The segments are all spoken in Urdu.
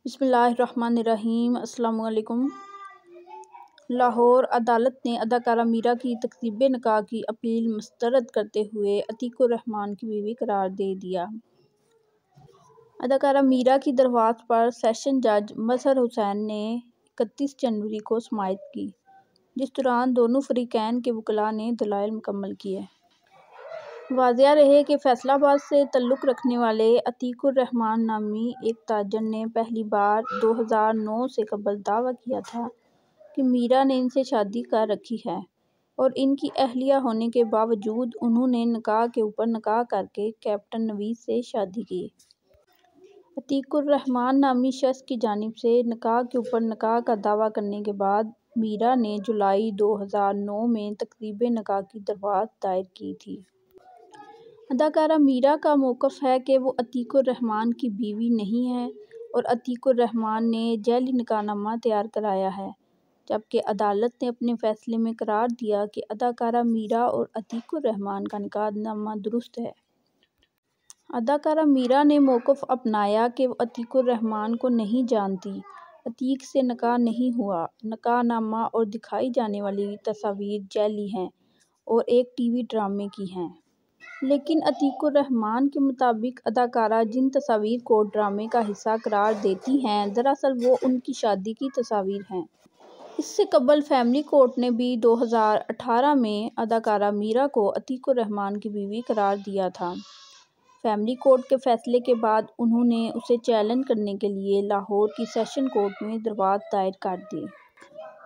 بسم اللہ الرحمن الرحیم۔ السلام علیکم۔ لاہور عدالت نے اداکارہ میرا کی تکذیب نکاح کی اپیل مسترد کرتے ہوئے عتیق الرحمان کی بیوی قرار دے دیا۔ اداکارہ میرا کی درخواست پر سیشن جج مظہر حسین نے 31 جنوری کو سماعت کی، جس دوران دونوں فریقین کے وکلاء نے دلائل مکمل کیے۔ واضح رہے کہ فیصل آباد سے تعلق رکھنے والے عتیق الرحمان نامی ایک تاجر نے پہلی بار 2009 سے قبل دعویٰ کیا تھا کہ میرا نے ان سے شادی کر رکھی ہے اور ان کی اہلیہ ہونے کے باوجود انہوں نے نکاح کے اوپر نکاح کرکے کیپٹن نوید سے شادی کی۔ عتیق الرحمان نامی شخص کی جانب سے نکاح کے اوپر نکاح کا دعویٰ کرنے کے بعد میرا نے جولائی 2009 میں تکذیب نکاح کی درخواست دائر کی تھی۔ اداکارہ میرا کا موقف ہے کہ وہ عتیق الرحمان کی بیوی نہیں ہے اور عتیق الرحمان نے جعلی نکاح نامہ تیار کرایا ہے، جبکہ عدالت نے اپنے فیصلے میں قرار دیا کہ اداکارہ میرا اور عتیق الرحمان کا نکاح نامہ درست ہے۔ اداکارہ میرا نے موقف اپنایا کہ وہ عتیق الرحمان کو نہیں جانتی، عتیق سے نکاح نہیں ہوا، نکاح نامہ اور دکھائی جانے والی تصاویر جعلی ہیں اور ایک ٹی وی ڈرامے کی ہیں۔ لیکن عتیق الرحمان کے مطابق اداکارہ جن تصاویر کو ڈرامے کا حصہ قرار دیتی ہیں دراصل وہ ان کی شادی کی تصاویر ہیں۔ اس سے قبل فیملی کورٹ نے بھی 2018 میں اداکارہ میرا کو عتیق الرحمان کی بیوی قرار دیا تھا۔ فیملی کورٹ کے فیصلے کے بعد انہوں نے اسے چیلنج کرنے کے لیے لاہور کی سیشن کورٹ میں درخواست دائر کر دی۔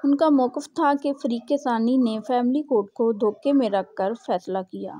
ان کا موقف تھا کہ فریق ثانی نے فیملی کورٹ کو دھوکے میں رکھ کر فیصلہ کیا۔